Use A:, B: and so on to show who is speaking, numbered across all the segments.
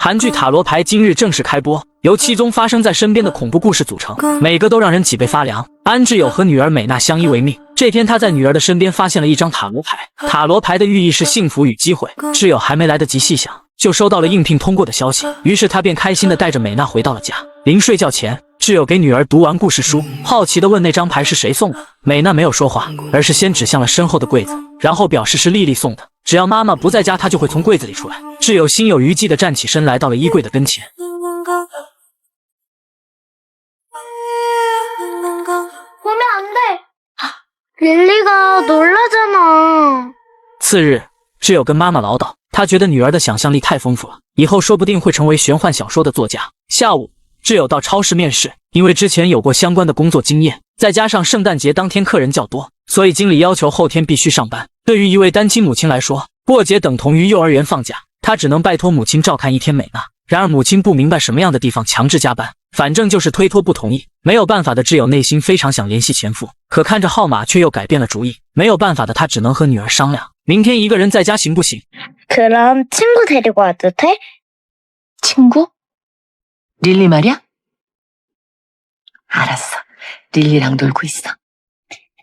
A: 韩剧塔罗牌今日正式开播，由7宗发生在身边的恐怖故事组成，每个都让人脊背发凉。安智友和女儿美娜相依为命。这天，他在女儿的身边发现了一张塔罗牌，塔罗牌的寓意是幸福与机会。智友还没来得及细想，就收到了应聘通过的消息，于是他便开心地带着美娜回到了家。临睡觉前，智友给女儿读完故事书，好奇地问那张牌是谁送的。美娜没有说话，而是先指向了身后的柜子，然后表示是丽丽送的。只要妈妈不在家，她就会从柜子里出来。智友心有余悸地站起身，来到了衣柜的跟前。
B: 릴리가놀라잖아。
A: 次日，智友跟妈妈唠叨，他觉得女儿的想象力太丰富了，以后说不定会成为玄幻小说的作家。下午，智友到超市面试，因为之前有过相关的工作经验，再加上圣诞节当天客人较多，所以经理要求后天必须上班。对于一位单亲母亲来说，过节等同于幼儿园放假，她只能拜托母亲照看一天美娜。然而母亲不明白什么样的地方强制加班，反正就是推脱不同意。没有办法的智友内心非常想联系前夫，可看着号码却又改变了主意。没有办法的他只能和女儿商量，明天一个人在家行不行？
B: 그럼 친구 데리고 와도 돼?
C: 친구? 릴리 말이야? 알았어. 릴리랑 놀고 있어.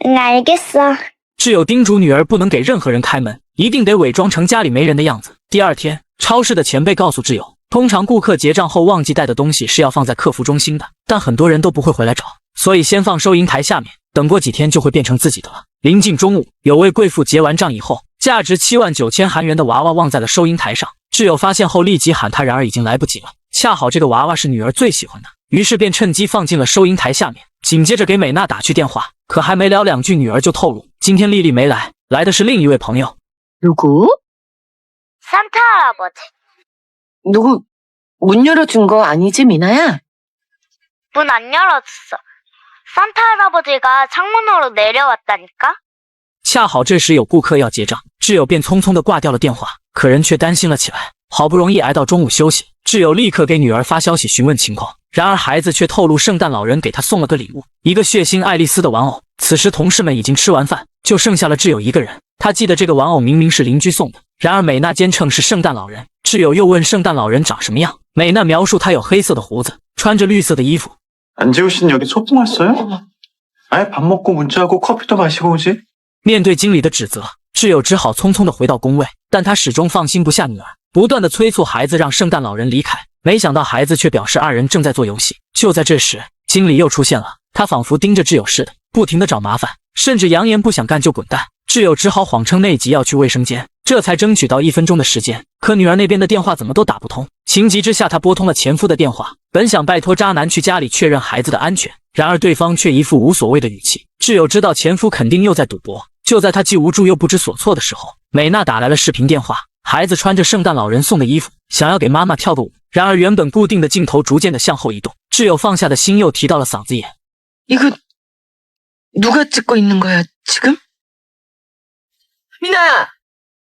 B: 응, 알겠어。
A: 智友叮嘱女儿不能给任何人开门，一定得伪装成家里没人的样子。第二天，超市的前辈告诉智友，通常顾客结账后忘记带的东西是要放在客服中心的，但很多人都不会回来找，所以先放收银台下面，等过几天就会变成自己的了。临近中午，有位贵妇结完账以后，价值79000韩元的娃娃忘在了收银台上。智友发现后立即喊她，然而已经来不及了。恰好这个娃娃是女儿最喜欢的，于是便趁机放进了收银台下面，紧接着给美娜打去电话。可还没聊两句，女儿就透露，今天丽丽没来，来的是另一位朋友。
C: 누구?
B: 산타 할아버지。
C: 누구 문 열어준 거 아니지, 미나야?
B: 문 안 열어줬어. 산타 할아버지가 창문으로 내려왔다니까。
A: 恰好这时有顾客要结账，智友便匆匆地挂掉了电话，可人却担心了起来。好不容易挨到中午休息，智友立刻给女儿发消息询问情况，然而孩子却透露圣诞老人给他送了个礼物，一个血腥爱丽丝的玩偶。此时同事们已经吃完饭，就剩下了智友一个人。他记得这个玩偶明明是邻居送的，然而美娜坚称是圣诞老人。智友又问圣诞老人长什么样，美娜描述他有黑色的胡子，穿着绿色的衣服。
D: 안지우 씨는 여기 소풍 왔어요? 아예 밥 먹고 문자하고 커피도 마시고 오지?
A: 面对经理的指责，智友只好匆匆地回到工位，但他始终放心不下女儿，不断地催促孩子让圣诞老人离开。没想到孩子却表示二人正在做游戏。就在这时，经理又出现了，他仿佛盯着智友似的，不停地找麻烦，甚至扬言不想干就滚蛋。智友只好谎称内急要去卫生间，这才争取到1分钟的时间。可女儿那边的电话怎么都打不通，情急之下，她拨通了前夫的电话，本想拜托渣男去家里确认孩子的安全，然而对方却一副无所谓的语气。智友知道前夫肯定又在赌博，就在他既无助又不知所措的时候，美娜打来了视频电话。孩子穿着圣诞老人送的衣服，想要给妈妈跳个舞，然而原本固定的镜头逐渐的向后移动，智友放下的心又提到了嗓子眼。
C: 이거 누가 찍고 있는 거야, 지금? 미나야!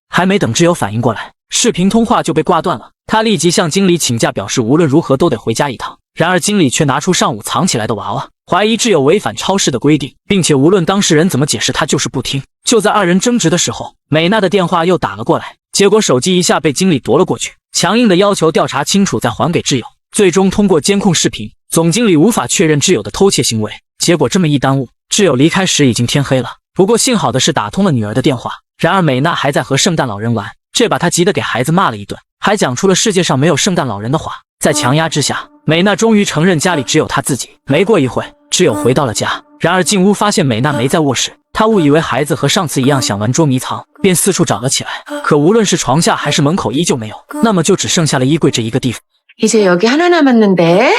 A: 还没等智友反应过来，视频通话就被挂断了。他立即向经理请假，表示无论如何都得回家一趟。然而经理却拿出上午藏起来的娃娃，怀疑智友违反超市的规定，并且无论当事人怎么解释，他就是不听。就在二人争执的时候，美娜的电话又打了过来，结果手机一下被经理夺了过去，强硬的要求调查清楚再还给智友。最终通过监控视频，总经理无法确认智友的偷窃行为。结果这么一耽误，智友离开时已经天黑了。不过幸好的是打通了女儿的电话，然而美娜还在和圣诞老人玩，这把她急得给孩子骂了一顿，还讲出了世界上没有圣诞老人的话。在强压之下，美娜终于承认家里只有她自己。没过一会，智友回到了家，然而进屋发现美娜没在卧室，他误以为孩子和上次一样想玩捉迷藏，便四处找了起来。可无论是床下还是门口依旧没有，那么就只剩下了衣柜这一个地方。
C: 이제 여기 하나 남았는데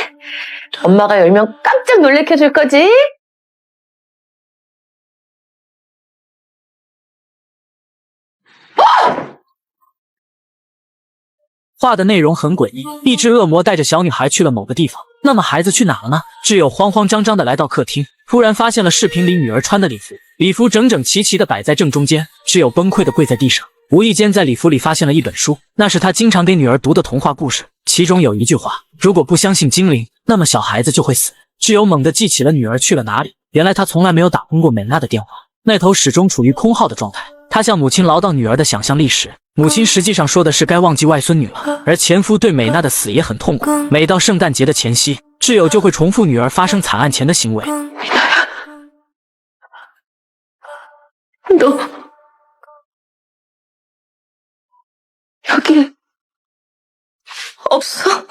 C: 엄마가 열면 깜짝 놀래켜줄 거지?
A: 画的内容很诡异，一只恶魔带着小女孩去了某个地方。那么孩子去哪了呢？智友慌慌张张的来到客厅，突然发现了视频里女儿穿的礼服，礼服整整齐齐的摆在正中间。智友崩溃的跪在地上，无意间在礼服里发现了一本书，那是他经常给女儿读的童话故事，其中有一句话：如果不相信精灵，那么小孩子就会死。智友猛地记起了女儿去了哪里，原来他从来没有打通过美娜的电话，那头始终处于空号的状态。他向母亲唠叨女儿的想象力时，母亲实际上说的是该忘记外孙女了，而前夫对美娜的死也很痛苦。每到圣诞节的前夕，挚友就会重复女儿发生惨案前的行为。
C: 너 여기 없어?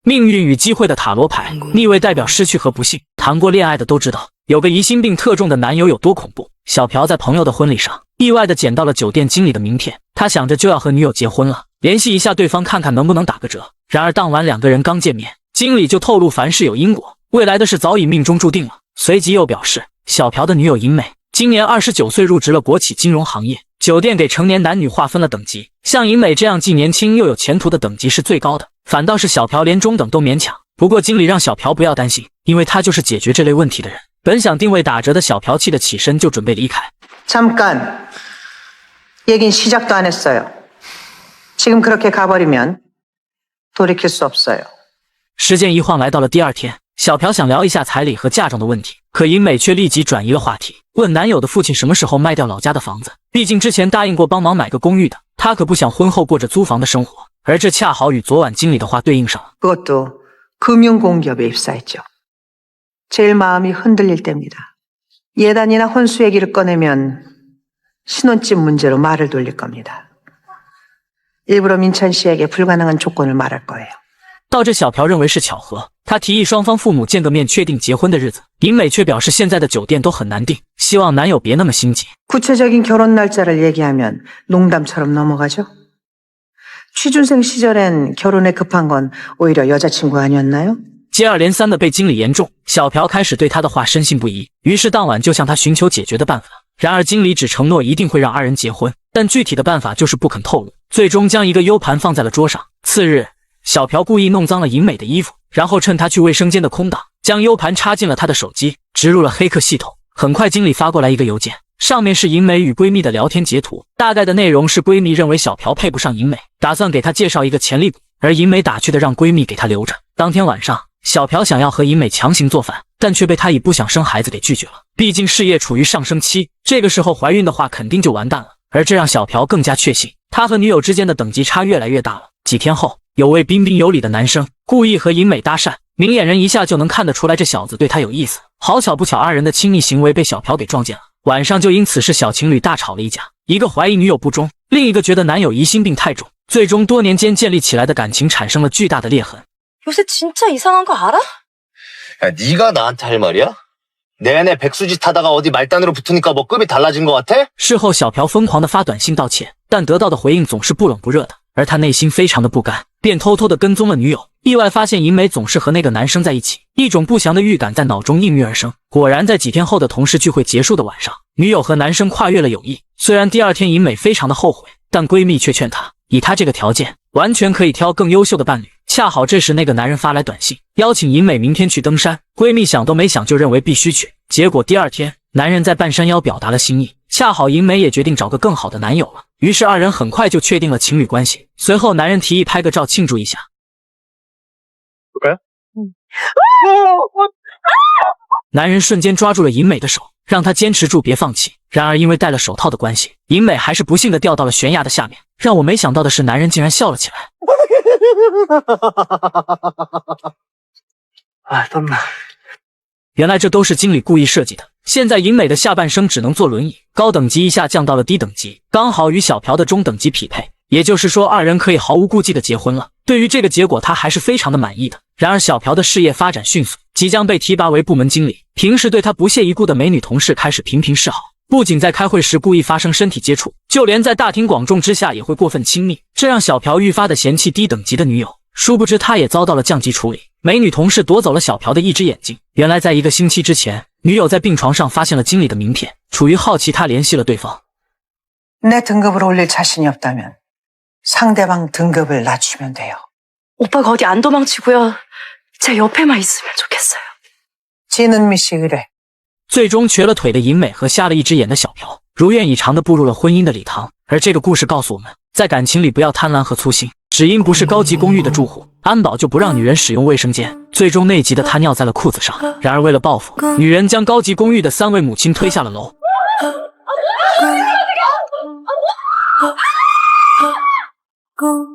A: 命运与机会的塔罗牌，逆位代表失去和不幸。谈过恋爱的都知道，有个疑心病特重的男友有多恐怖。小朴在朋友的婚礼上，意外的捡到了酒店经理的名片，他想着就要和女友结婚了，联系一下对方看看能不能打个折。然而当晚两个人刚见面，经理就透露凡事有因果，未来的事早已命中注定了。随即又表示，小朴的女友尹美今年29岁，入职了国企金融行业。酒店给成年男女划分了等级，像尹美这样既年轻又有前途的等级是最高的，反倒是小朴连中等都勉强。不过经理让小朴不要担心，因为他就是解决这类问题的人。本想定位打折的小朴气得起身就准备离开。
E: 잠깐, 얘긴 시작도 안 했어요. 지금 그렇게 가버리면 돌이킬 수 없어요.
A: 时间一晃来到了第二天，小朴想聊一下彩礼和嫁妆的问题，可尹美却立即转移了话题，问男友的父亲什么时候卖掉老家的房子。毕竟之前答应过帮忙买个公寓的，他可不想婚后过着租房的生活。而这恰好与昨晚经理的话对应上了。
E: 그것도 금융공기업에 입사했죠. 제일 마음이 흔들릴 때입니다. 예단이나 혼수 얘기를 꺼내면 신혼집 문제로 말을 돌릴 겁니다. 일부러 민찬 씨에게 불가능한 조건을 말할 거예요.
A: 到这小朴认为是巧合，他提议双方父母见个面确定结婚的日子。尹美却表示现在的酒店都很难订，希望男友别那么心急。
E: 구체적인 결혼 날짜를 얘기하면 농담처럼 넘어가죠. 취준생 시절엔 결혼에 급한 건 오히려 여자친구 아니었나요?
A: 接二连三的被经理言中，小朴开始对他的话深信不疑，于是当晚就向他寻求解决的办法。然而经理只承诺一定会让二人结婚，但具体的办法就是不肯透露，最终将一个 U 盘放在了桌上。次日，小朴故意弄脏了尹美的衣服，然后趁她去卫生间的空档，将 U 盘插进了她的手机，植入了黑客系统。很快经理发过来一个邮件，上面是尹美与闺蜜的聊天截图，大概的内容是闺蜜认为小朴配不上尹美，打算给她介绍一个潜力股，而尹美打趣的让闺蜜给她留着。当天晚上，小朴想要和尹美强行做饭，但却被她以不想生孩子给拒绝了。毕竟事业处于上升期，这个时候怀孕的话肯定就完蛋了。而这让小朴更加确信，他和女友之间的等级差越来越大了。几天后，有位彬彬有礼的男生故意和尹美搭讪，明眼人一下就能看得出来这小子对她有意思。好巧不巧，二人的亲密行为被小朴给撞见了。晚上就因此事小情侣大吵了一架，一个怀疑女友不忠，另一个觉得男友疑心病太重，最终多年间建立起来的感情产生了巨大的裂痕。
F: 요새 진짜 이상한 거 알아?
G: 야, 네가 나한테 할 말이야? 내내 백수짓 하다가 어디 말단으로 붙으니까 뭐 급이 달라진 것 같아?
A: 事后小朴疯狂地发短信道歉，但得到的回应总是不冷不热的，而他内心非常的不甘，便偷偷地跟踪了女友。意外发现尹美总是和那个男生在一起，一种不祥的预感在脑中应运而生。果然，在几天后的同事聚会结束的晚上，女友和男生跨越了友谊。虽然第二天尹美非常的后悔，但闺蜜却劝她，以她这个条件，完全可以挑更优秀的伴侣。恰好这时那个男人发来短信，邀请尹美明天去登山。闺蜜想都没想就认为必须去。结果第二天，男人在半山腰表达了心意，恰好尹美也决定找个更好的男友了。于是二人很快就确定了情侣关系。随后男人提议拍个照庆祝一下。
D: 볼까요?
A: 男人瞬间抓住了尹美的手，让她坚持住，别放弃。然而因为戴了手套的关系，尹美还是不幸的掉到了悬崖的下面。让我没想到的是，男人竟然笑了起来。
D: 아, 땀나.
A: 原来这都是经理故意设计的。现在尹美的下半生只能坐轮椅，高等级一下降到了低等级，刚好与小朴的中等级匹配。也就是说，二人可以毫无顾忌的结婚了。对于这个结果，他还是非常的满意的。然而小朴的事业发展迅速，即将被提拔为部门经理。平时对他不屑一顾的美女同事开始频频示好，不仅在开会时故意发生身体接触，就连在大庭广众之下也会过分亲密，这让小朴愈发的嫌弃低等级的女友。殊不知他也遭到了降级处理。美女同事夺走了小朴的一只眼睛。原来在1个星期之前，女友在病床上发现了经理的名片，处于好奇，他联系了对方。
E: 내 등급을 올릴 자신이 없다면 상대방 등급을 낮추면 돼요.
F: 오빠가 어디 안 도망치고요. 제 옆에만 있으면 좋겠어요.
E: 진은미 씨 의뢰.
A: 最终瘸了腿的尹美和瞎了一只眼的小朴，如愿以偿地步入了婚姻的礼堂。而这个故事告诉我们，在感情里不要贪婪和粗心，只因不是高级公寓的住户，安保就不让女人使用卫生间。最终内急的她尿在了裤子上。然而为了报复，女人将高级公寓的3位母亲推下了楼。
H: go